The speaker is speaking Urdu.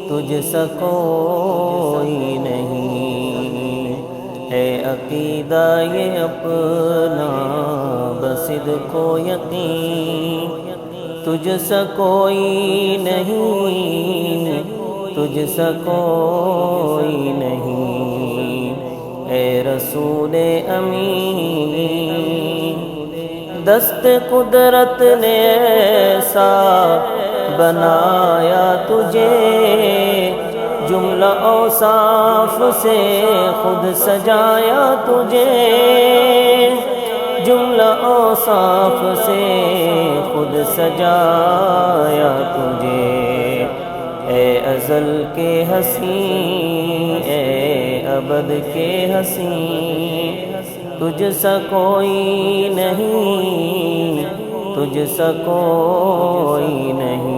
تجھ سا کوئی نہیں، ہے عقیدہ یہ اپنا بصدق و یقین، تجھ سا کوئی نہیں، تجھ سا کوئی نہیں، اے رسول امین۔ دست قدرت نے ایسا بنایا تجھے، جملہ اوصاف سے خود سجایا تجھے، جملہ اوصاف سے خود سجایا تجھے، اے ازل کے حسین، اے ابد کے حسین، تجھ سا کوئی نہیں، تجھ سا کوئی نہیں۔